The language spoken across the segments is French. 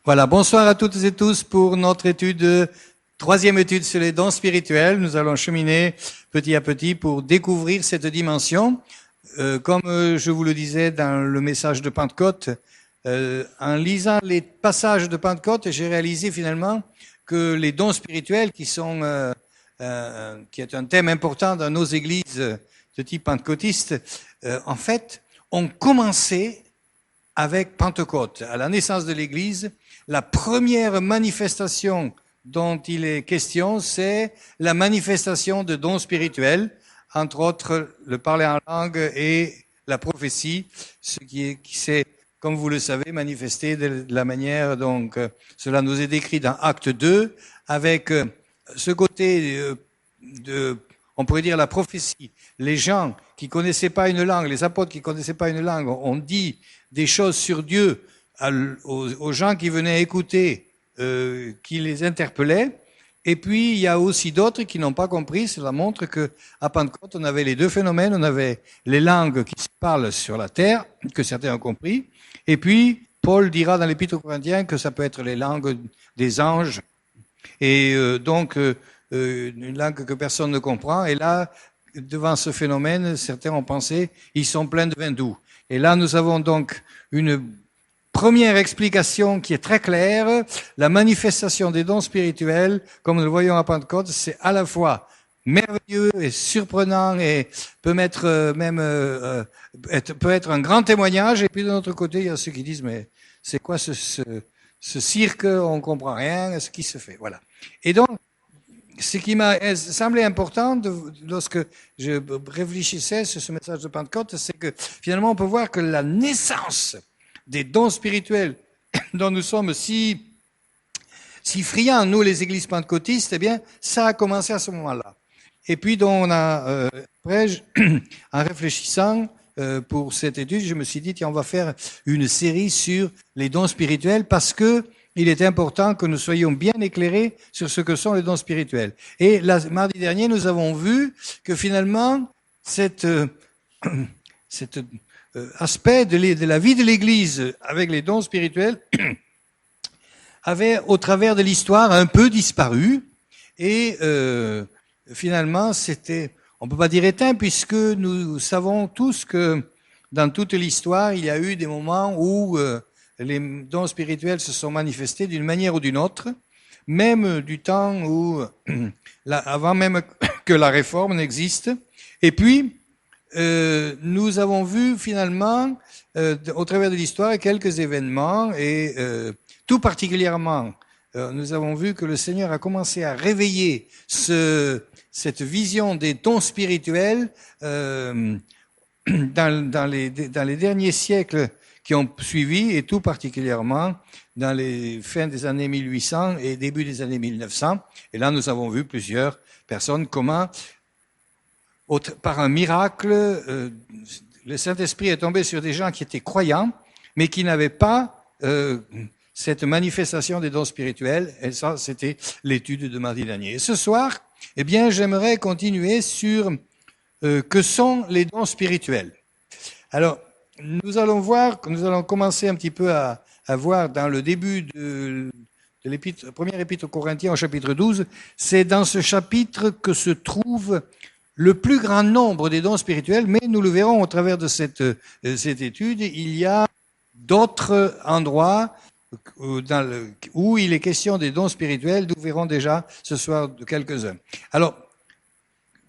Voilà, bonsoir à toutes et tous pour notre troisième étude sur les dons spirituels. Nous allons cheminer petit à petit pour découvrir cette dimension. Comme je vous le disais dans le message de Pentecôte, en lisant les passages de Pentecôte, j'ai réalisé finalement que les dons spirituels, qui est un thème important dans nos églises de type pentecôtiste, en fait, ont commencé avec Pentecôte. À la naissance de l'Église, la première manifestation dont il est question, c'est la manifestation de dons spirituels, entre autres le parler en langue et la prophétie, ce qui s'est, comme vous le savez, manifesté de la manière dont cela nous est décrit dans Acte 2, avec ce côté on pourrait dire la prophétie. Les gens qui connaissaient pas une langue, les apôtres qui connaissaient pas une langue, ont dit des choses sur Dieu aux gens qui venaient écouter, qui les interpellaient. Et puis, il y a aussi d'autres qui n'ont pas compris. Cela montre que à Pentecôte, on avait les deux phénomènes. On avait les langues qui se parlent sur la terre, que certains ont compris. Et puis, Paul dira dans l'Épître aux Corinthiens que ça peut être les langues des anges. Et donc, une langue que personne ne comprend. Et là, devant ce phénomène, certains ont pensé, ils sont pleins de vin doux. Et là, nous avons donc une première explication qui est très claire. La manifestation des dons spirituels, comme nous le voyons à Pentecôte, c'est à la fois merveilleux et surprenant et peut être un grand témoignage. Et puis de notre côté, il y a ceux qui disent, mais c'est quoi ce cirque? On comprend rien, ce qui se fait. Voilà. Et donc, ce qui m'a semblé important lorsque je réfléchissais sur ce message de Pentecôte, c'est que finalement on peut voir que la naissance des dons spirituels dont nous sommes si friands, nous les églises pentecôtistes, eh bien, ça a commencé à ce moment-là. Et puis donc on a, après, en réfléchissant pour cette étude, je me suis dit, tiens, on va faire une série sur les dons spirituels parce que il est important que nous soyons bien éclairés sur ce que sont les dons spirituels. Et mardi dernier, nous avons vu que finalement, cet aspect de la vie de l'Église avec les dons spirituels avait, au travers de l'histoire, un peu disparu. Et finalement, on peut pas dire éteint, puisque nous savons tous que dans toute l'histoire, il y a eu des moments où les dons spirituels se sont manifestés d'une manière ou d'une autre, même du temps où, avant même que la réforme n'existe. Et puis, nous avons vu finalement, au travers de l'histoire, quelques événements et tout particulièrement, nous avons vu que le Seigneur a commencé à réveiller cette vision des dons spirituels dans les derniers siècles qui ont suivi, et tout particulièrement dans les fins des années 1800 et début des années 1900. Et là, nous avons vu plusieurs personnes comment, par un miracle, le Saint-Esprit est tombé sur des gens qui étaient croyants, mais qui n'avaient pas cette manifestation des dons spirituels. Et ça, c'était l'étude de mardi dernier. Et ce soir, eh bien, j'aimerais continuer sur que sont les dons spirituels. Alors, nous allons commencer un petit peu à voir dans le début de première épître aux Corinthiens au chapitre 12, c'est dans ce chapitre que se trouve le plus grand nombre des dons spirituels, mais nous le verrons au travers de cette étude, il y a d'autres endroits où il est question des dons spirituels, nous verrons déjà ce soir quelques-uns. Alors,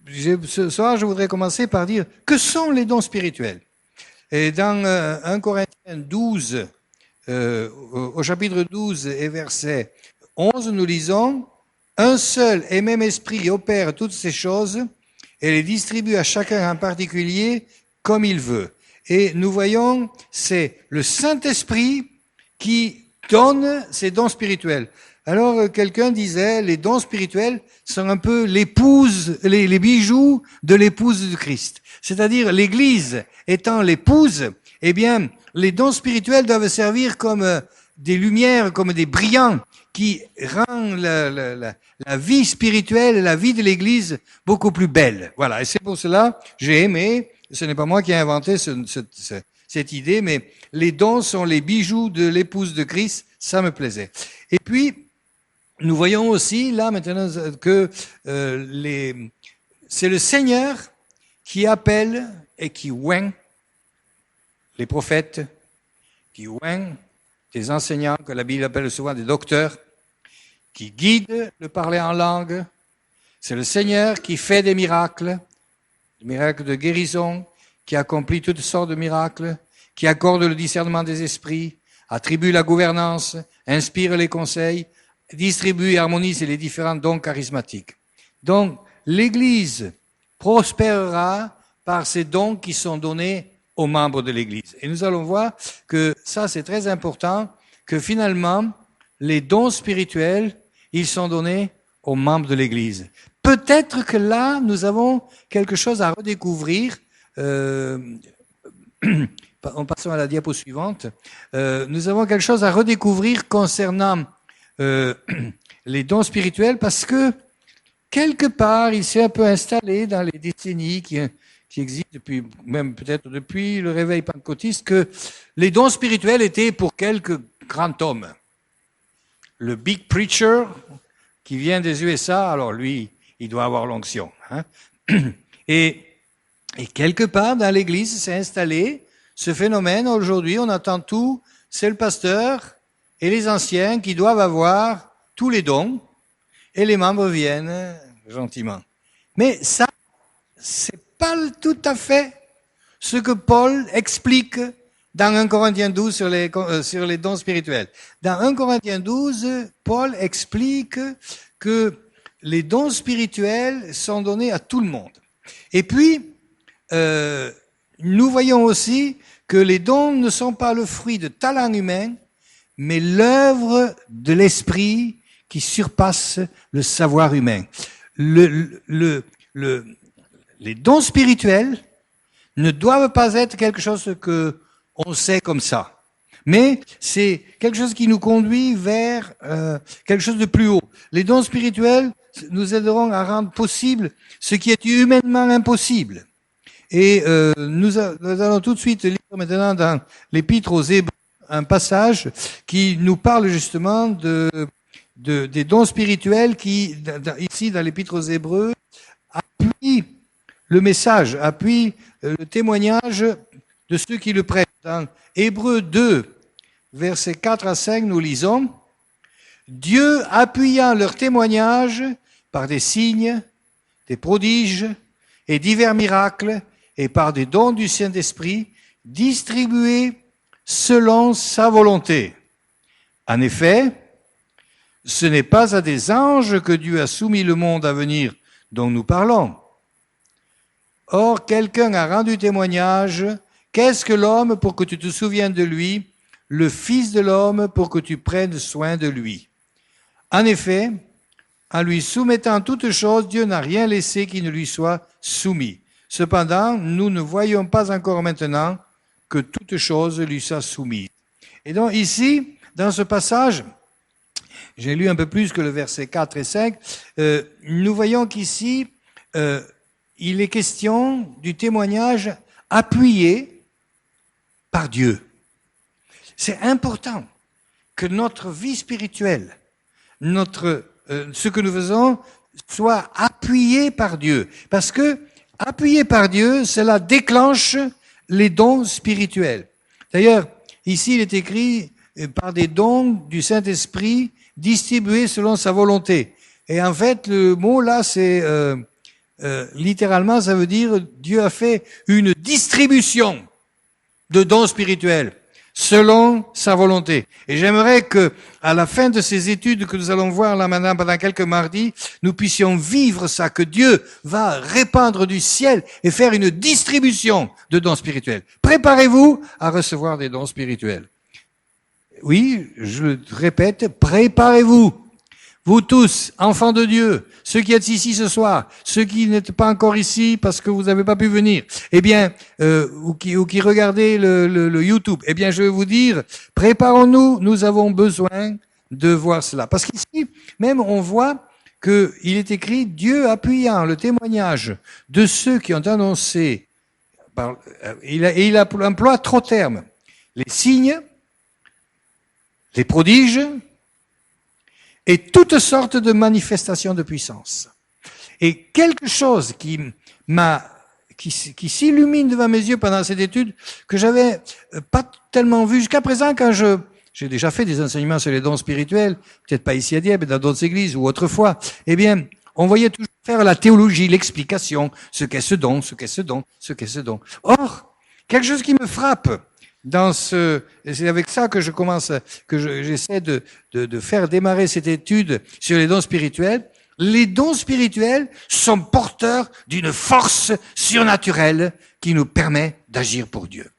ce soir, je voudrais commencer par dire, que sont les dons spirituels? Et dans 1 Corinthiens 12, au chapitre 12 et verset 11, nous lisons « Un seul et même esprit opère toutes ces choses et les distribue à chacun en particulier comme il veut. » Et nous voyons, c'est le Saint-Esprit qui donne ces dons spirituels. Alors, quelqu'un disait, les dons spirituels sont un peu les bijoux de l'épouse du Christ. C'est-à-dire, l'Église étant l'épouse, eh bien, les dons spirituels doivent servir comme des lumières, comme des brillants qui rendent la vie spirituelle, la vie de l'Église beaucoup plus belle. Voilà. Et c'est pour cela, j'ai aimé, ce n'est pas moi qui ai inventé cette idée, mais les dons sont les bijoux de l'épouse de Christ, ça me plaisait. Et puis, nous voyons aussi là maintenant que c'est le Seigneur qui appelle et qui oint les prophètes, qui oint des enseignants, que la Bible appelle souvent des docteurs, qui guident le parler en langue. C'est le Seigneur qui fait des miracles de guérison, qui accomplit toutes sortes de miracles, qui accorde le discernement des esprits, attribue la gouvernance, inspire les conseils, distribue et harmonise les différents dons charismatiques. Donc, l'Église prospérera par ces dons qui sont donnés aux membres de l'Église. Et nous allons voir que ça, c'est très important, que finalement, les dons spirituels, ils sont donnés aux membres de l'Église. Peut-être que là, nous avons quelque chose à redécouvrir. En passant à la diapo suivante, nous avons quelque chose à redécouvrir concernant les dons spirituels, parce que quelque part, il s'est un peu installé dans les décennies qui existent depuis, même peut-être depuis le réveil pentecôtiste, que les dons spirituels étaient pour quelques grands hommes. Le big preacher qui vient des USA, alors lui, il doit avoir l'onction. Hein? Et quelque part dans l'Église s'est installé ce phénomène. Aujourd'hui, on attend tout, c'est le pasteur et les anciens qui doivent avoir tous les dons, et les membres viennent gentiment. Mais ça, c'est pas tout à fait ce que Paul explique dans 1 Corinthiens 12 sur les dons spirituels. Dans 1 Corinthiens 12, Paul explique que les dons spirituels sont donnés à tout le monde. Et puis, nous voyons aussi que les dons ne sont pas le fruit de talents humains, mais l'œuvre de l'esprit qui surpasse le savoir humain. Les dons spirituels ne doivent pas être quelque chose que on sait comme ça, mais c'est quelque chose qui nous conduit vers quelque chose de plus haut. Les dons spirituels nous aideront à rendre possible ce qui est humainement impossible. Et nous allons tout de suite lire maintenant dans l'Épître aux Hébreux un passage qui nous parle justement des dons spirituels qui, ici dans l'Épître aux Hébreux, appuie le message, appuie le témoignage de ceux qui le prêtent. Dans Hébreux 2, versets 4 à 5, nous lisons « Dieu appuyant leur témoignage par des signes, des prodiges et divers miracles, et par des dons du Saint-Esprit, distribués selon sa volonté. En effet, ce n'est pas à des anges que Dieu a soumis le monde à venir dont nous parlons. Or, quelqu'un a rendu témoignage, qu'est-ce que l'homme pour que tu te souviennes de lui, le Fils de l'homme pour que tu prennes soin de lui. En effet, en lui soumettant toutes choses, Dieu n'a rien laissé qui ne lui soit soumis. Cependant, nous ne voyons pas encore maintenant que toute chose lui soit soumise. Et donc ici, dans ce passage, j'ai lu un peu plus que le verset 4 et 5, nous voyons qu'ici, il est question du témoignage appuyé par Dieu. C'est important que notre vie spirituelle, ce que nous faisons, soit appuyé par Dieu. Parce que appuyé par Dieu, cela déclenche les dons spirituels. D'ailleurs, ici, il est écrit par des dons du Saint-Esprit distribués selon sa volonté. Et en fait, le mot là, c'est littéralement, ça veut dire Dieu a fait une distribution de dons spirituels selon sa volonté. Et j'aimerais que, à la fin de ces études que nous allons voir là maintenant pendant quelques mardis, nous puissions vivre ça, que Dieu va répandre du ciel et faire une distribution de dons spirituels. Préparez-vous à recevoir des dons spirituels. Oui, je le répète, préparez-vous. Vous tous, enfants de Dieu, ceux qui êtes ici ce soir, ceux qui n'êtes pas encore ici parce que vous n'avez pas pu venir, eh bien, ou qui regardez le YouTube, eh bien, je vais vous dire, préparons-nous, nous avons besoin de voir cela. Parce qu'ici, même, on voit qu'il est écrit, Dieu appuyant le témoignage de ceux qui ont annoncé, il emploie trois termes, les signes, les prodiges et toutes sortes de manifestations de puissance. Et quelque chose qui s'illumine devant mes yeux pendant cette étude, que j'avais pas tellement vu jusqu'à présent quand j'ai déjà fait des enseignements sur les dons spirituels, peut-être pas ici à Dieppe, mais dans d'autres églises ou autrefois. Eh bien, on voyait toujours faire la théologie, l'explication, ce qu'est ce don, ce qu'est ce don, ce qu'est ce don. Or, quelque chose qui me frappe et c'est avec ça que j'essaie de faire démarrer cette étude sur les dons spirituels. Les dons spirituels sont porteurs d'une force surnaturelle qui nous permet d'agir pour Dieu.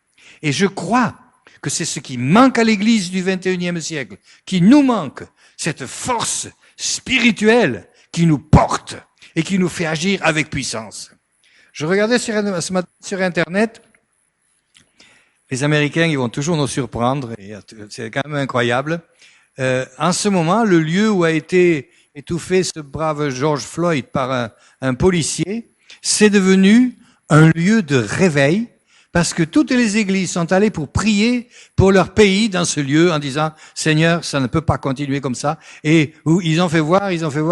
Et je crois que c'est ce qui manque à l'Église du XXIe siècle, qui nous manque, cette force spirituelle qui nous porte et qui nous fait agir avec puissance. Je regardais ce matin sur Internet, les Américains, ils vont toujours nous surprendre, et c'est quand même incroyable. En ce moment, le lieu où a été étouffé ce brave George Floyd par un policier, c'est devenu un lieu de réveil, parce que toutes les églises sont allées pour prier pour leur pays dans ce lieu en disant « Seigneur, ça ne peut pas continuer comme ça ». Et où ils ont fait voir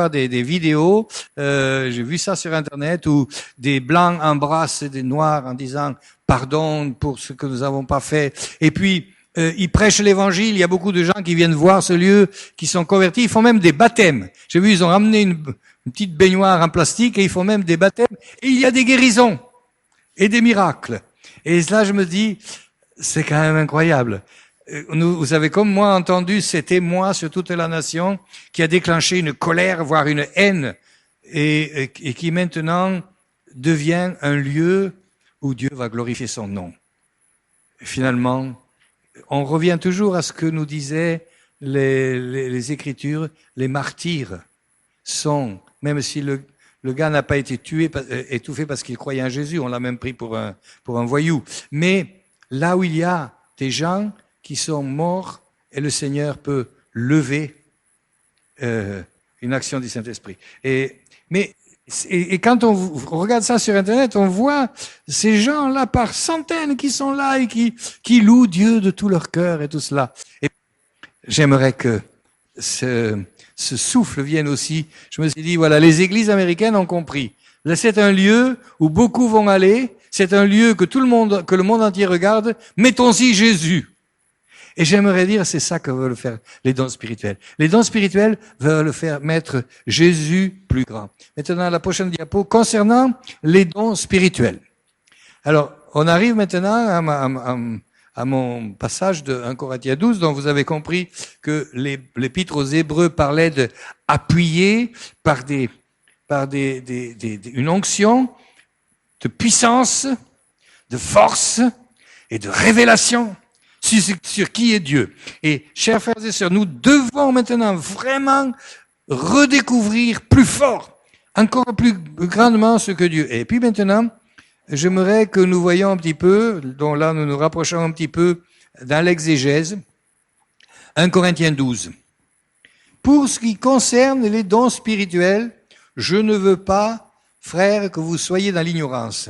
des vidéos, j'ai vu ça sur Internet, où des Blancs embrassent des Noirs en disant « Pardon pour ce que nous n'avons pas fait ». Et puis, ils prêchent l'évangile, il y a beaucoup de gens qui viennent voir ce lieu, qui sont convertis, ils font même des baptêmes. J'ai vu, ils ont ramené une petite baignoire en plastique et ils font même des baptêmes. Et il y a des guérisons et des miracles. Et là, je me dis, c'est quand même incroyable. Vous avez comme moi entendu cet émoi sur toute la nation qui a déclenché une colère, voire une haine, et qui maintenant devient un lieu où Dieu va glorifier son nom. Et finalement, on revient toujours à ce que nous disaient les Écritures, les martyrs sont, même si le gars n'a pas été étouffé parce qu'il croyait en Jésus, on l'a même pris pour un voyou. Mais là où il y a des gens qui sont morts, et le Seigneur peut lever une action du Saint-Esprit. Et quand on regarde ça sur Internet, on voit ces gens-là par centaines qui sont là et qui louent Dieu de tout leur cœur et tout cela. Et j'aimerais que ce souffle vienne aussi. Je me suis dit, voilà, les églises américaines ont compris. Là, c'est un lieu où beaucoup vont aller. C'est un lieu que le monde entier regarde. Mettons-y Jésus. Et j'aimerais dire, c'est ça que veulent faire les dons spirituels. Les dons spirituels veulent faire mettre Jésus plus grand. Maintenant, la prochaine diapo, concernant les dons spirituels. Alors, on arrive maintenant à mon passage de 1 Corinthiens 12, dont vous avez compris que l'épître aux Hébreux parlait de appuyer par une onction de puissance, de force et de révélation sur qui est Dieu. Et chers frères et sœurs, nous devons maintenant vraiment redécouvrir plus fort, encore plus grandement ce que Dieu est. Et puis maintenant, j'aimerais que nous voyions un petit peu, dont là nous nous rapprochons un petit peu dans l'exégèse, 1 Corinthiens 12. Pour ce qui concerne les dons spirituels, je ne veux pas, frères, que vous soyez dans l'ignorance.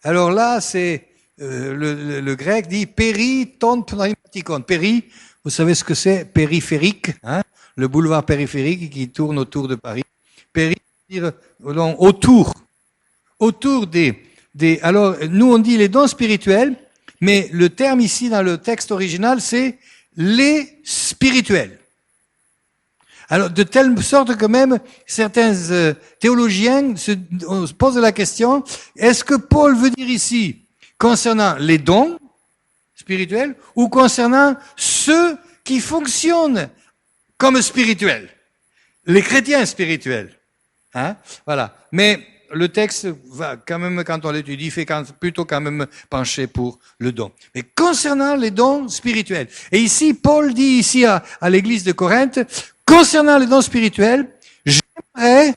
Alors là, c'est le grec dit péri ton pneumatikon. Péri, vous savez ce que c'est? Périphérique, hein? Le boulevard périphérique qui tourne autour de Paris. Péri, dire autour des. Alors, nous on dit les dons spirituels, mais le terme ici dans le texte original, c'est les spirituels. Alors, de telle sorte que même certains théologiens se posent la question, est-ce que Paul veut dire ici concernant les dons spirituels ou concernant ceux qui fonctionnent comme spirituels, les chrétiens spirituels, hein? Voilà. Mais le texte va quand même, quand on l'étudie, fait plutôt quand même pencher pour le don. Mais concernant les dons spirituels, et ici, Paul dit ici à l'église de Corinthe, concernant les dons spirituels, j'aimerais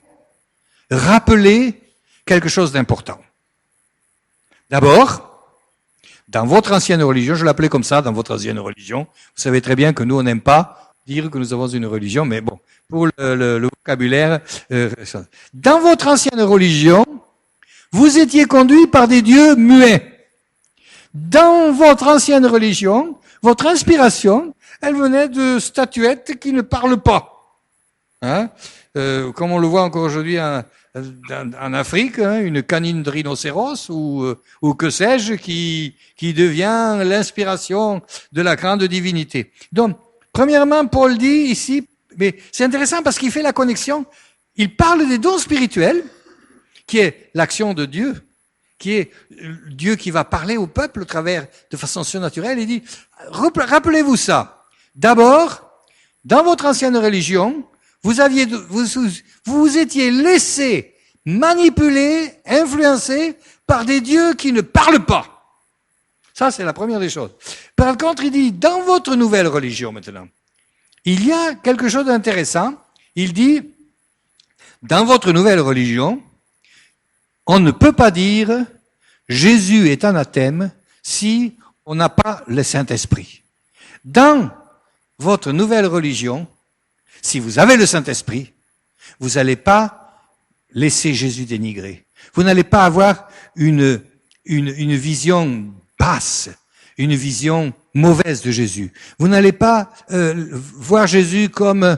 rappeler quelque chose d'important. D'abord, dans votre ancienne religion, je l'appelais comme ça, dans votre ancienne religion, vous savez très bien que nous, on n'aime pas dire que nous avons une religion, mais bon, pour le vocabulaire, dans votre ancienne religion, vous étiez conduits par des dieux muets. Dans votre ancienne religion, votre inspiration, elle venait de statuettes qui ne parlent pas. Hein, comme on le voit encore aujourd'hui en Afrique, hein, une canine de rhinocéros ou que sais-je qui devient l'inspiration de la grande divinité. Donc, premièrement, Paul dit ici, mais c'est intéressant parce qu'il fait la connexion, il parle des dons spirituels, qui est l'action de Dieu, qui est Dieu qui va parler au peuple au travers de façon surnaturelle. Il dit, rappelez-vous ça. D'abord, dans votre ancienne religion, vous étiez laissé manipuler, influencer par des dieux qui ne parlent pas. Ça, c'est la première des choses. Par contre, il dit, dans votre nouvelle religion maintenant, il y a quelque chose d'intéressant. Il dit, dans votre nouvelle religion, on ne peut pas dire Jésus est anathème si on n'a pas le Saint-Esprit. Dans votre nouvelle religion, si vous avez le Saint-Esprit, vous n'allez pas laisser Jésus dénigrer. Vous n'allez pas avoir une vision basse, une vision mauvaise de Jésus. Vous n'allez pas voir Jésus comme...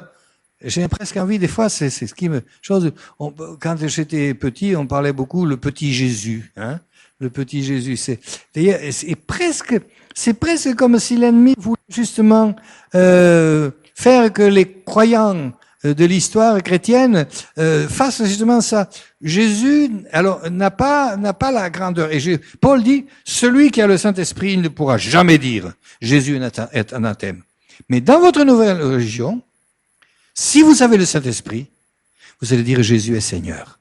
J'ai presque envie, des fois, c'est ce qui me... quand j'étais petit, on parlait beaucoup le petit Jésus. Hein, le petit Jésus. C'est presque comme si l'ennemi voulait justement faire que les croyants de l'histoire chrétienne fassent justement ça. Jésus, alors, n'a pas la grandeur. Et Paul dit, celui qui a le Saint-Esprit ne pourra jamais dire Jésus est anathème. Mais dans votre nouvelle religion, si vous avez le Saint-Esprit, vous allez dire Jésus est Seigneur.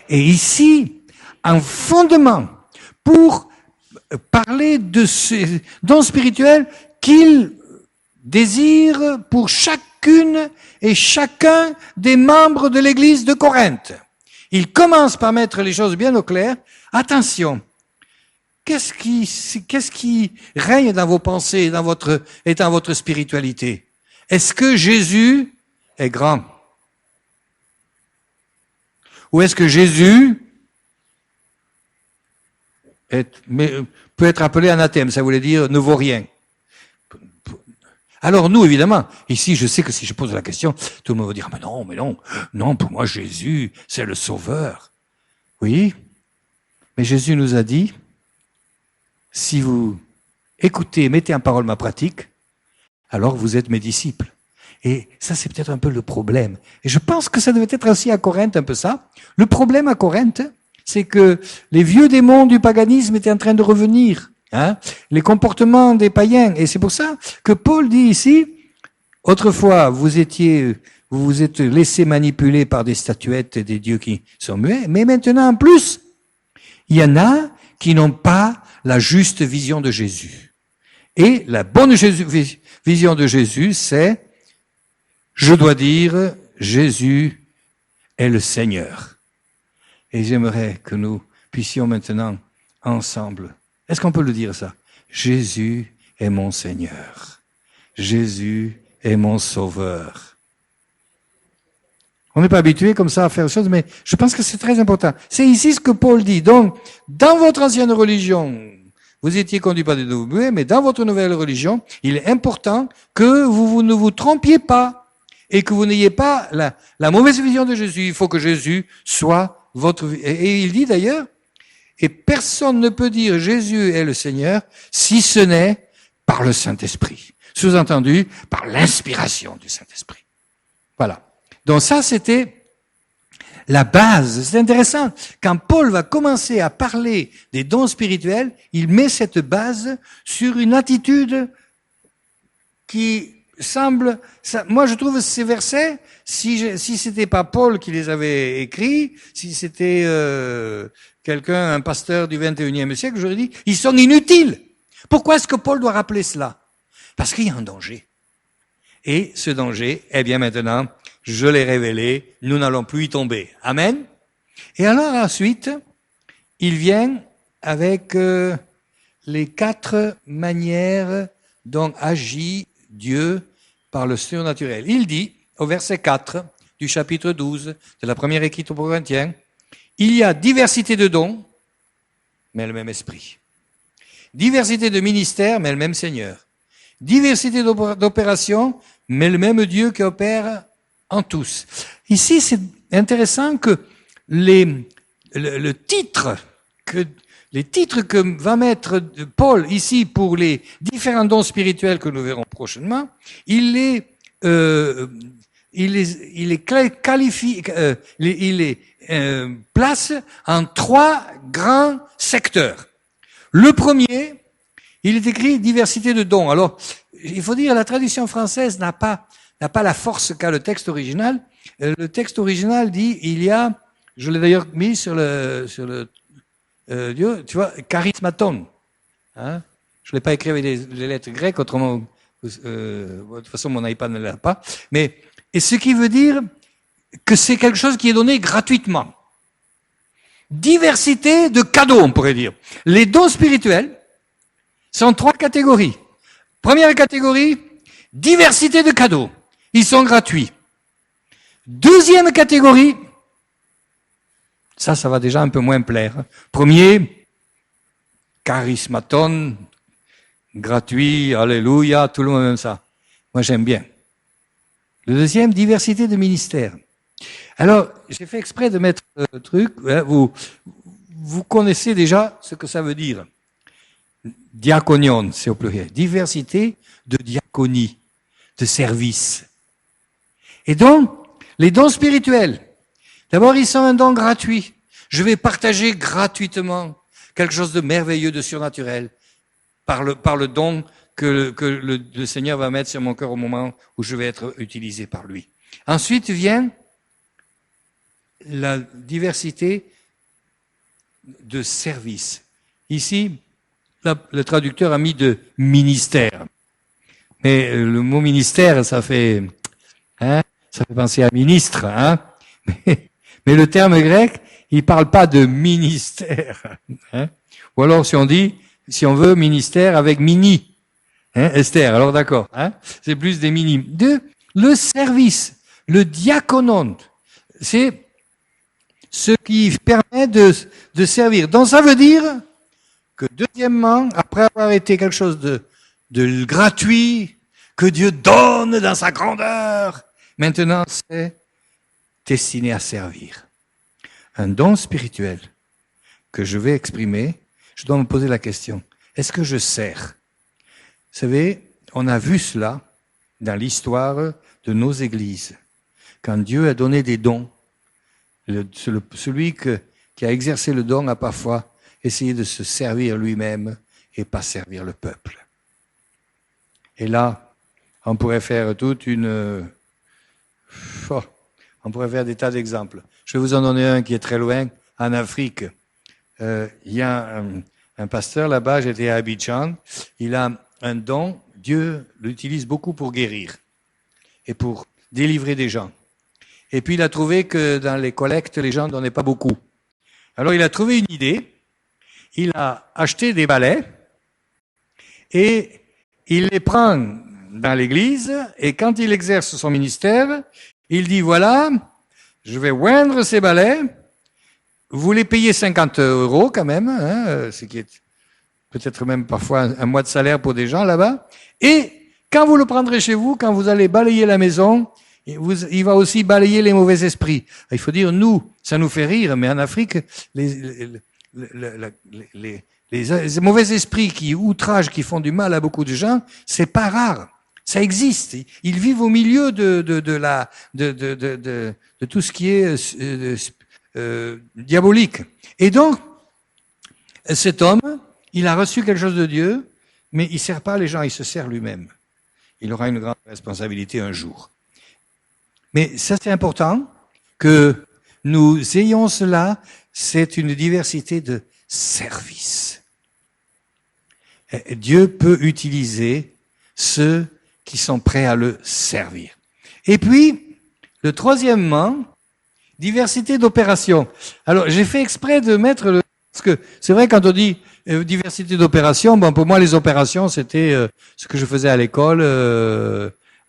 Et ici, un fondement pour parler de ces dons spirituels qu'il désire pour chacune et chacun des membres de l'Église de Corinthe. Il commence par mettre les choses bien au clair. Attention, qu'est-ce qui règne dans vos pensées et dans votre spiritualité? Est-ce que Jésus est grand? Ou est-ce que Jésus peut être appelé anathème? Ça voulait dire ne vaut rien. Alors nous, évidemment, ici, je sais que si je pose la question, tout le monde va dire, non, pour moi, Jésus, c'est le Sauveur. Oui, mais Jésus nous a dit, si vous écoutez, mettez en parole ma pratique, alors vous êtes mes disciples. Et ça, c'est peut-être un peu le problème. Et je pense que ça devait être aussi à Corinthe un peu ça. Le problème à Corinthe, c'est que les vieux démons du paganisme étaient en train de revenir. Hein, les comportements des païens. Et c'est pour ça que Paul dit ici, autrefois, vous vous êtes laissé manipuler par des statuettes et des dieux qui sont muets, mais maintenant, en plus, il y en a qui n'ont pas la juste vision de Jésus. Et la bonne vision de Jésus, c'est, je dois dire, Jésus est le Seigneur. Et j'aimerais que nous puissions maintenant, ensemble, est-ce qu'on peut le dire ça? Jésus est mon Seigneur. Jésus est mon Sauveur. On n'est pas habitué comme ça à faire des choses, mais je pense que c'est très important. C'est ici ce que Paul dit. Donc, dans votre ancienne religion, vous étiez conduit par des nouveaux, mais dans votre nouvelle religion, il est important que vous ne vous trompiez pas et que vous n'ayez pas la mauvaise vision de Jésus. Il faut que Jésus soit votre... Et il dit d'ailleurs, et personne ne peut dire Jésus est le Seigneur si ce n'est par le Saint-Esprit. Sous-entendu, par l'inspiration du Saint-Esprit. Voilà. Donc ça, c'était la base. C'est intéressant. Quand Paul va commencer à parler des dons spirituels, il met cette base sur une attitude qui semble... moi, je trouve ces versets, si c'était pas Paul qui les avait écrits, si c'était quelqu'un, un pasteur du 21e siècle, j'aurais dit, ils sont inutiles. Pourquoi est-ce que Paul doit rappeler cela? Parce qu'il y a un danger. Et ce danger, eh bien maintenant, je l'ai révélé, nous n'allons plus y tomber. Amen. Et alors ensuite, il vient avec les 4 manières dont agit Dieu par le surnaturel. Il dit, au verset 4 du chapitre 12 de la première épître aux Corinthiens, il y a diversité de dons, mais le même esprit. Diversité de ministères, mais le même Seigneur. Diversité d'opérations, mais le même Dieu qui opère en tous. Ici, c'est intéressant que les titres que va mettre Paul ici pour les différents dons spirituels que nous verrons prochainement, il les qualifie, il les place en 3 grands secteurs. Le premier, il est écrit diversité de dons. Alors, il faut dire, la traduction française n'a pas la force qu'a le texte original. Le texte original dit, il y a, je l'ai d'ailleurs mis sur le Dieu, tu vois, charismaton. Hein? Je l'ai pas écrit avec les lettres grecques, autrement, de toute façon, mon iPad ne l'a pas. Mais, et ce qui veut dire que c'est quelque chose qui est donné gratuitement. Diversité de cadeaux, on pourrait dire. Les dons spirituels sont 3 catégories. Première catégorie, diversité de cadeaux. Ils sont gratuits. Deuxième catégorie, ça va déjà un peu moins plaire. Premier, charismaton, gratuit, alléluia, tout le monde aime ça. Moi, j'aime bien. Le deuxième, diversité de ministères. Alors, j'ai fait exprès de mettre le truc, vous connaissez déjà ce que ça veut dire. Diaconion, c'est au pluriel. Diversité de diaconie, de service. Et donc, les dons spirituels, d'abord, ils sont un don gratuit. Je vais partager gratuitement quelque chose de merveilleux, de surnaturel, par le don que le Seigneur va mettre sur mon cœur au moment où je vais être utilisé par lui. Ensuite vient la diversité de services. Ici, le traducteur a mis de ministère. Mais le mot ministère, ça fait penser à ministre, hein. Mais le terme grec, il parle pas de ministère, hein. Ou alors si on veut ministère avec mini, hein, Esther. Alors d'accord, hein. C'est plus des mini. Le service, le diaconon, c'est ce qui permet de servir. Donc ça veut dire que deuxièmement, après avoir été quelque chose de gratuit, que Dieu donne dans sa grandeur, maintenant c'est destiné à servir. Un don spirituel que je vais exprimer, je dois me poser la question, est-ce que je sers? Vous savez, on a vu cela dans l'histoire de nos églises. Quand Dieu a donné des dons, celui qui a exercé le don a parfois essayé de se servir lui-même et pas servir le peuple. Et là, on pourrait faire on pourrait faire des tas d'exemples. Je vais vous en donner un qui est très loin, en Afrique. Il y a un pasteur là-bas, j'étais à Abidjan, il a un don, Dieu l'utilise beaucoup pour guérir et pour délivrer des gens. Et puis il a trouvé que dans les collectes, les gens ne donnaient pas beaucoup. Alors il a trouvé une idée, il a acheté des balais et il les prend dans l'église et quand il exerce son ministère, il dit voilà, je vais oindre ces balais, vous les payez 50 € quand même, hein, ce qui est peut-être même parfois un mois de salaire pour des gens là-bas, et quand vous le prendrez chez vous, quand vous allez balayer la maison, il va aussi balayer les mauvais esprits. Il faut dire, nous, ça nous fait rire, mais en Afrique, les mauvais esprits qui outragent, qui font du mal à beaucoup de gens, c'est pas rare. Ça existe. Ils vivent au milieu de tout ce qui est diabolique. Et donc, cet homme, il a reçu quelque chose de Dieu, mais il sert pas les gens, il se sert lui-même. Il aura une grande responsabilité un jour. Mais ça, c'est important que nous ayons cela. C'est une diversité de services. Dieu peut utiliser ceux qui sont prêts à le servir. Et puis, le troisièmement, diversité d'opérations. Alors, j'ai fait exprès de mettre parce que c'est vrai quand on dit diversité d'opérations, bon, pour moi les opérations c'était ce que je faisais à l'école,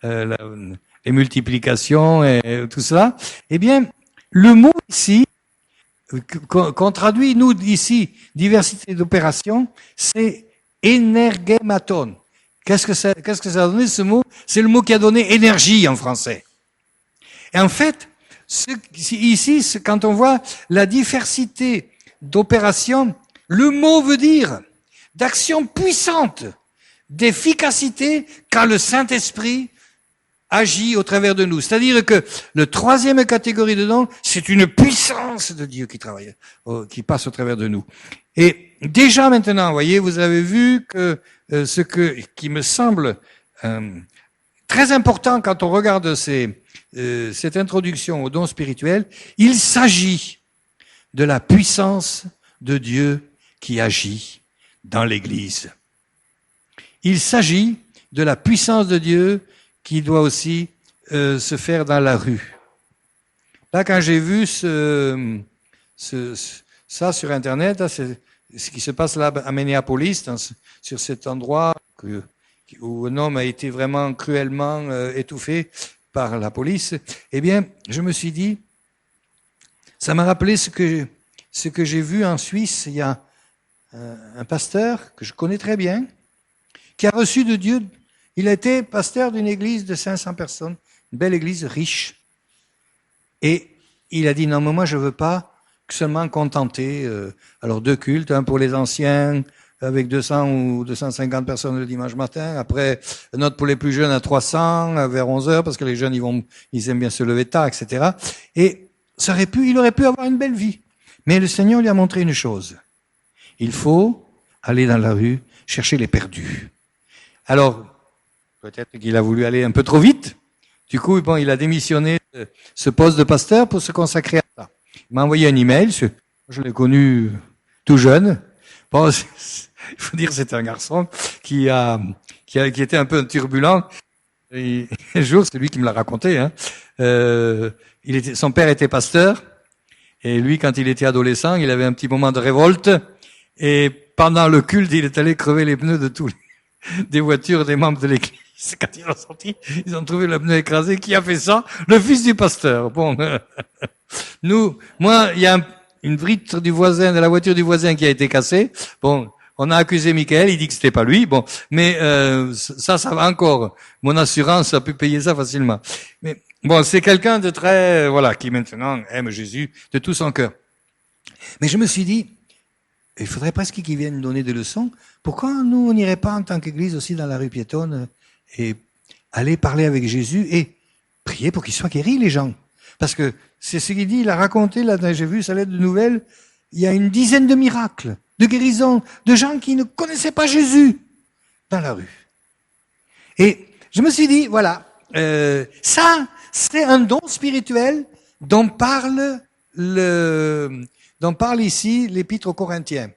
les multiplications et tout cela. Eh bien, le mot ici, qu'on traduit nous ici, diversité d'opérations, c'est Énergématon. Qu'est-ce que ça a donné ce mot? C'est le mot qui a donné énergie en français. Et en fait, ici, quand on voit la diversité d'opérations, le mot veut dire d'action puissante, d'efficacité quand le Saint-Esprit agit au travers de nous. C'est-à-dire que le troisième catégorie de dons, c'est une puissance de Dieu qui travaille, qui passe au travers de nous. Et déjà maintenant, vous voyez, vous avez vu que qui me semble très important quand on regarde cette introduction aux dons spirituels, il s'agit de la puissance de Dieu qui agit dans l'Église. Il s'agit de la puissance de Dieu qui doit aussi se faire dans la rue. Là, quand j'ai vu ça sur Internet, là, c'est ce qui se passe là à Minneapolis, sur cet endroit où un homme a été vraiment cruellement étouffé par la police, eh bien, je me suis dit, ça m'a rappelé ce que j'ai vu en Suisse. Il y a un pasteur que je connais très bien, qui a reçu de Dieu. Il a été pasteur d'une église de 500 personnes, une belle église riche. Et il a dit, non, mais moi, je veux pas seulement contenter, alors 2 cultes, un pour les anciens, avec 200 ou 250 personnes le dimanche matin, après un autre pour les plus jeunes à 300, vers 11 heures, parce que les jeunes, ils aiment bien se lever tard, etc. Et il aurait pu avoir une belle vie. Mais le Seigneur lui a montré une chose. Il faut aller dans la rue, chercher les perdus. Alors, peut-être qu'il a voulu aller un peu trop vite. Du coup, bon, il a démissionné ce poste de pasteur pour se consacrer à ça. Il m'a envoyé un email. Je l'ai connu tout jeune. Bon, il faut dire que c'était un garçon qui était un peu turbulent. Et un jour, c'est lui qui me l'a raconté. Hein. Son père était pasteur. Et lui, quand il était adolescent, il avait un petit moment de révolte. Et pendant le culte, il est allé crever les pneus de des voitures des membres de l'église. Quand ils sont sortis, ils ont trouvé le pneu écrasé. Qui a fait ça? Le fils du pasteur. Bon, moi, il y a une vitre du voisin, de la voiture du voisin qui a été cassée. Bon, on a accusé Michael, il dit que c'était pas lui. Bon, mais ça va encore. Mon assurance a pu payer ça facilement. Mais bon, c'est quelqu'un de très, qui maintenant aime Jésus de tout son cœur. Mais je me suis dit, il faudrait presque qu'ils viennent donner des leçons. Pourquoi nous, on n'irait pas en tant qu'église aussi dans la rue piétonne et aller parler avec Jésus et prier pour qu'ils soient guéris, les gens? Parce que c'est ce qu'il dit, il a raconté, là, j'ai vu sa lettre de nouvelles, il y a une dizaine de miracles, de guérisons, de gens qui ne connaissaient pas Jésus dans la rue. Et je me suis dit, ça, c'est un don spirituel dont parle ici l'Épître aux Corinthiens.